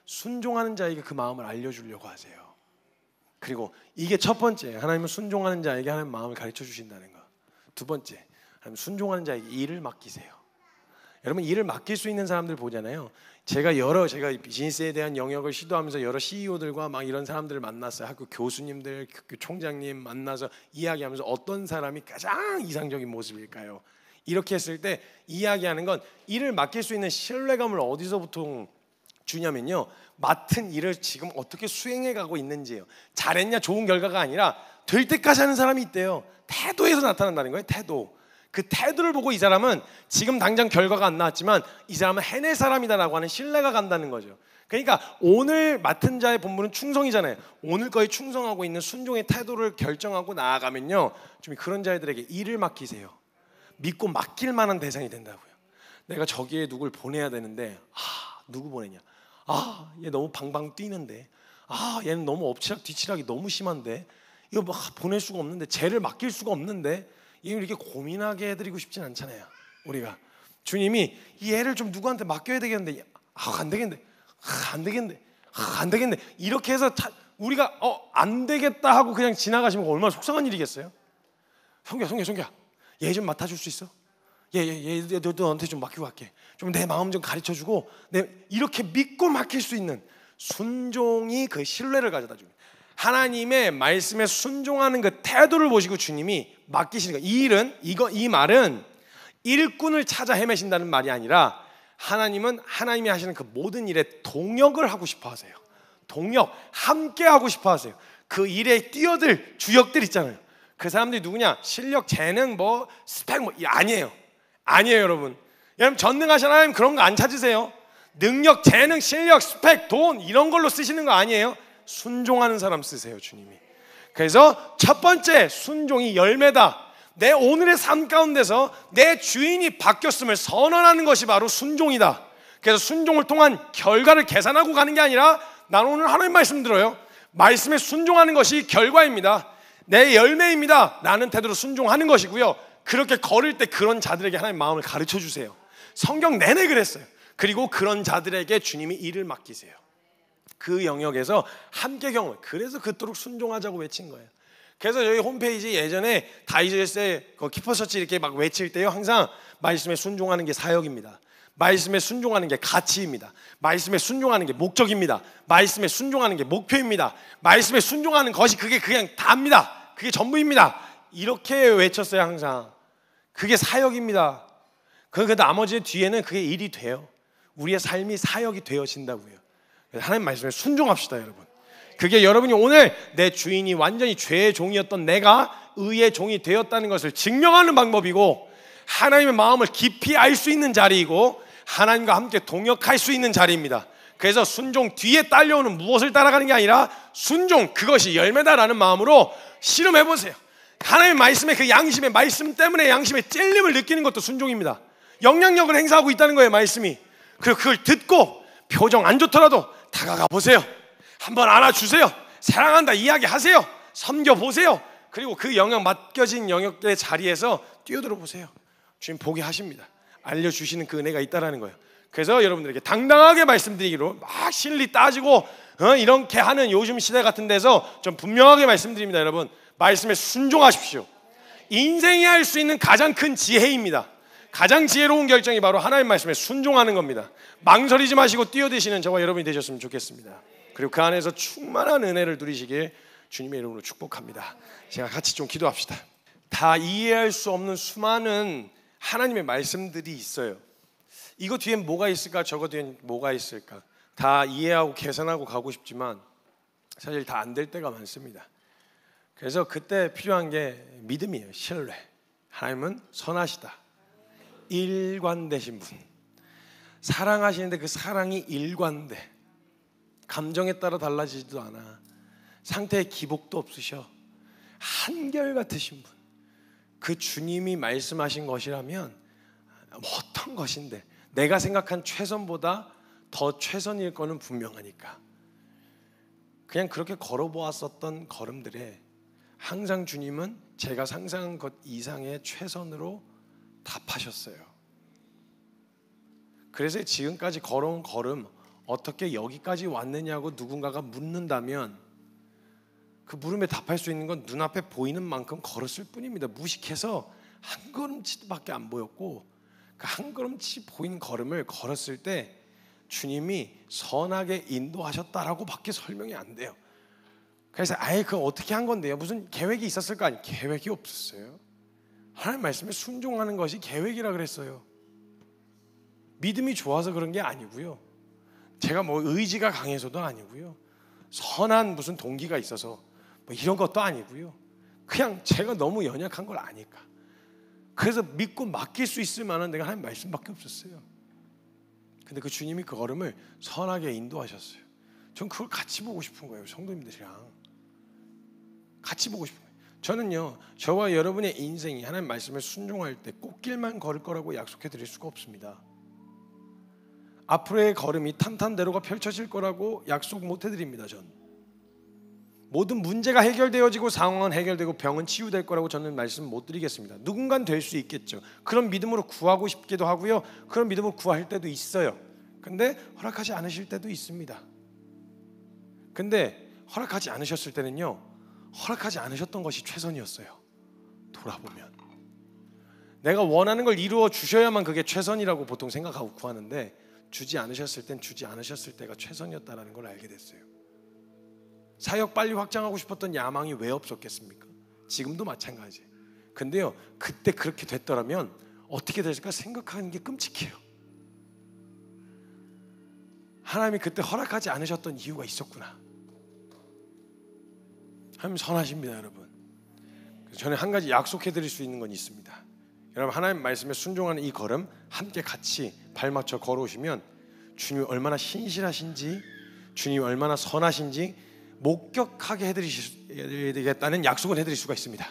순종하는 자에게 그 마음을 알려주려고 하세요. 그리고 이게 첫 번째, 하나님은 순종하는 자에게 하나님 마음을 가르쳐 주신다는 거. 두 번째, 하나님 순종하는 자에게 일을 맡기세요. 여러분, 일을 맡길 수 있는 사람들 보잖아요. 제가 비즈니스에 대한 영역을 시도하면서 여러 CEO들과 막 이런 사람들을 만났어요. 학교 교수님들, 학교 총장님 만나서 이야기하면서 어떤 사람이 가장 이상적인 모습일까요? 이렇게 했을 때 이야기하는 건 일을 맡길 수 있는 신뢰감을 어디서 보통 주냐면요, 맡은 일을 지금 어떻게 수행해 가고 있는지예요. 잘했냐 좋은 결과가 아니라 될 때까지 하는 사람이 있대요. 태도에서 나타난다는 거예요. 태도. 그 태도를 보고 이 사람은 지금 당장 결과가 안 나왔지만 이 사람은 해낼 사람이다라고 하는 신뢰가 간다는 거죠. 그러니까 오늘 맡은 자의 본분은 충성이잖아요. 오늘 거에 충성하고 있는 순종의 태도를 결정하고 나아가면요, 좀 그런 자들에게 일을 맡기세요. 믿고 맡길 만한 대상이 된다고요. 내가 저기에 누굴 보내야 되는데 누구 보내냐? 얘 너무 방방 뛰는데, 얘는 너무 엎치락뒤치락이 너무 심한데, 이거 뭐 보낼 수가 없는데, 쟤를 맡길 수가 없는데, 이걸 이렇게 고민하게 해드리고 싶진 않잖아요. 우리가 주님이 이 애를 좀 누구한테 맡겨야 되겠는데, 안 되겠네 이렇게 해서 우리가 안 되겠다 하고 그냥 지나가시면 얼마나 속상한 일이겠어요. 성규야 얘 좀 맡아줄 수 있어? 얘 너한테 좀 맡기고 갈게. 좀 내 마음 좀 가르쳐주고, 이렇게 믿고 맡길 수 있는 순종이 그 신뢰를 가져다 줍니다. 하나님의 말씀에 순종하는 그 태도를 보시고 주님이 맡기시는 거예요. 이 말은 일꾼을 찾아 헤매신다는 말이 아니라, 하나님은 하나님이 하시는 그 모든 일에 동역을 하고 싶어 하세요. 동역, 함께 하고 싶어 하세요. 그 일에 뛰어들 주역들 있잖아요. 그 사람들이 누구냐? 실력, 재능, 스펙 아니에요. 여러분 전능하신 하나님 그런 거 안 찾으세요. 능력, 재능, 실력, 스펙, 돈 이런 걸로 쓰시는 거 아니에요. 순종하는 사람 쓰세요, 주님이. 그래서 첫 번째, 순종이 열매다. 내 오늘의 삶 가운데서 내 주인이 바뀌었음을 선언하는 것이 바로 순종이다. 그래서 순종을 통한 결과를 계산하고 가는 게 아니라, 나는 오늘 하나님 말씀 들어요. 말씀에 순종하는 것이 결과입니다. 내 열매입니다. 라는 태도로 순종하는 것이고요. 그렇게 걸을 때 그런 자들에게 하나님 마음을 가르쳐 주세요. 성경 내내 그랬어요. 그리고 그런 자들에게 주님이 일을 맡기세요. 그 영역에서 함께 경험. 그래서 그토록 순종하자고 외친 거예요. 그래서 저희 홈페이지 예전에 다이저스의 키퍼서치 이렇게 막 외칠 때요, 항상 말씀에 순종하는 게 사역입니다. 말씀에 순종하는 게 가치입니다. 말씀에 순종하는 게 목적입니다. 말씀에 순종하는 게 목표입니다. 말씀에 순종하는 것이 그게 그냥 다입니다. 그게 전부입니다. 이렇게 외쳤어요. 항상 그게 사역입니다. 그 나머지 뒤에는 그게 일이 돼요. 우리의 삶이 사역이 되어진다고요. 하나님 말씀에 순종합시다, 여러분. 그게 여러분이 오늘 내 주인이 완전히 죄의 종이었던 내가 의의 종이 되었다는 것을 증명하는 방법이고, 하나님의 마음을 깊이 알 수 있는 자리이고, 하나님과 함께 동역할 수 있는 자리입니다. 그래서 순종 뒤에 딸려오는 무엇을 따라가는 게 아니라 순종, 그것이 열매다라는 마음으로 실험해보세요. 하나님의 말씀에, 그 양심의 말씀 때문에 양심의 찔림을 느끼는 것도 순종입니다. 영향력을 행사하고 있다는 거예요, 말씀이. 그리고 그걸 듣고 표정 안 좋더라도 다가가 보세요. 한번 안아주세요. 사랑한다 이야기하세요. 섬겨보세요. 그리고 그 영역, 맡겨진 영역의 자리에서 뛰어들어 보세요. 주님 보게 하십니다. 알려주시는 그 은혜가 있다라는 거예요. 그래서 여러분들에게 당당하게 말씀드리기로, 막 실리 따지고 이렇게 하는 요즘 시대 같은 데서 좀 분명하게 말씀드립니다. 여러분, 말씀에 순종하십시오. 인생이 할 수 있는 가장 큰 지혜입니다. 가장 지혜로운 결정이 바로 하나님 말씀에 순종하는 겁니다. 망설이지 마시고 뛰어드시는 저와 여러분이 되셨으면 좋겠습니다. 그리고 그 안에서 충만한 은혜를 누리시길 주님의 이름으로 축복합니다. 제가 같이 좀 기도합시다. 다 이해할 수 없는 수많은 하나님의 말씀들이 있어요. 이거 뒤엔 뭐가 있을까, 저거 뒤엔 뭐가 있을까, 다 이해하고 계산하고 가고 싶지만 사실 다 안 될 때가 많습니다. 그래서 그때 필요한 게 믿음이에요. 신뢰. 하나님은 선하시다. 일관되신 분, 사랑하시는데 그 사랑이 일관돼. 감정에 따라 달라지지도 않아. 상태에 기복도 없으셔. 한결같으신 분, 그 주님이 말씀하신 것이라면 어떤 것인데 내가 생각한 최선보다 더 최선일 거는 분명하니까 그냥 그렇게 걸어보았었던 걸음들에 항상 주님은 제가 상상한 것 이상의 최선으로 답하셨어요. 그래서 지금까지 걸어온 걸음, 어떻게 여기까지 왔느냐고 누군가가 묻는다면 그 물음에 답할 수 있는 건 눈앞에 보이는 만큼 걸었을 뿐입니다. 무식해서 한 걸음치밖에 안 보였고, 그 한 걸음치 보이는 걸음을 걸었을 때 주님이 선하게 인도하셨다라고 밖에 설명이 안 돼요. 그래서 아예 그거 어떻게 한 건데요? 무슨 계획이 있었을 거 아니에요? 계획이 없었어요. 하나님 말씀에 순종하는 것이 계획이라 그랬어요. 믿음이 좋아서 그런 게 아니고요. 제가 뭐 의지가 강해서도 아니고요. 선한 무슨 동기가 있어서 뭐 이런 것도 아니고요. 그냥 제가 너무 연약한 걸 아니까. 그래서 믿고 맡길 수 있을 만한 내가 하나님 말씀밖에 없었어요. 근데 그 주님이 그 걸음을 선하게 인도하셨어요. 전 그걸 같이 보고 싶은 거예요. 성도님들이랑 같이 보고 싶은 거예요. 저는요, 저와 여러분의 인생이 하나님 말씀에 순종할 때 꽃길만 걸을 거라고 약속해 드릴 수가 없습니다. 앞으로의 걸음이 탄탄대로가 펼쳐질 거라고 약속 못 해드립니다. 전 모든 문제가 해결되어지고 상황은 해결되고 병은 치유될 거라고 저는 말씀 못 드리겠습니다. 누군가는 될 수 있겠죠. 그런 믿음으로 구하고 싶기도 하고요, 그런 믿음으로 구할 때도 있어요. 근데 허락하지 않으실 때도 있습니다. 근데 허락하지 않으셨을 때는요, 허락하지 않으셨던 것이 최선이었어요. 돌아보면 내가 원하는 걸 이루어 주셔야만 그게 최선이라고 보통 생각하고 구하는데, 주지 않으셨을 땐 주지 않으셨을 때가 최선이었다라는 걸 알게 됐어요. 사역 빨리 확장하고 싶었던 야망이 왜 없었겠습니까? 지금도 마찬가지. 근데요, 그때 그렇게 됐더라면 어떻게 될까 생각하는 게 끔찍해요. 하나님이 그때 허락하지 않으셨던 이유가 있었구나. 하나님 선하십니다, 여러분. 저는 한 가지 약속해 드릴 수 있는 건 있습니다. 여러분, 하나님 말씀에 순종하는 이 걸음 함께 같이 발맞춰 걸어오시면 주님이 얼마나 신실하신지, 주님이 얼마나 선하신지 목격하게 해드리겠다는 약속을 해드릴 수가 있습니다.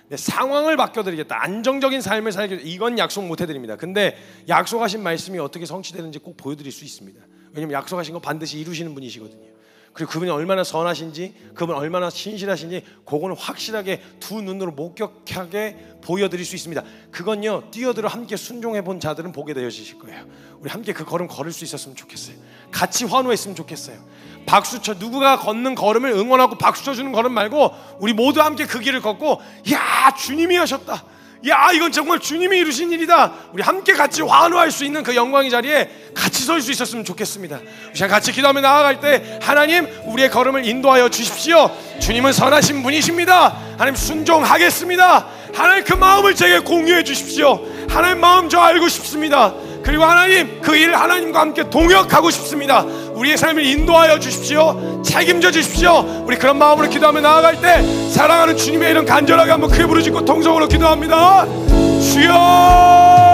네, 상황을 바꿔드리겠다, 안정적인 삶을 살겠다, 이건 약속 못 해드립니다. 근데 약속하신 말씀이 어떻게 성취되는지 꼭 보여드릴 수 있습니다. 왜냐면 약속하신 거 반드시 이루시는 분이시거든요. 그리고 그분이 얼마나 선하신지, 그분이 얼마나 신실하신지 그거는 확실하게 두 눈으로 목격하게 보여드릴 수 있습니다. 그건요, 뛰어들어 함께 순종해 본 자들은 보게 되어지실 거예요. 우리 함께 그 걸음 걸을 수 있었으면 좋겠어요. 같이 환호했으면 좋겠어요. 박수쳐, 누구가 걷는 걸음을 응원하고 박수쳐 주는 걸음 말고 우리 모두 함께 그 길을 걷고, 야, 주님이 하셨다, 야, 이건 정말 주님이 이루신 일이다. 우리 함께 같이 환호할 수 있는 그 영광의 자리에 같이 설 수 있었으면 좋겠습니다. 우리 같이 기도하며 나아갈 때 하나님, 우리의 걸음을 인도하여 주십시오. 주님은 선하신 분이십니다. 하나님, 순종하겠습니다. 하나님, 그 마음을 제게 공유해 주십시오. 하나님 마음 저 알고 싶습니다. 그리고 하나님, 그 일을 하나님과 함께 동역하고 싶습니다. 우리의 삶을 인도하여 주십시오. 책임져 주십시오. 우리 그런 마음으로 기도하며 나아갈 때 사랑하는 주님의 이름 간절하게 한번 크게 부르짖고 통성으로 기도합니다. 주여.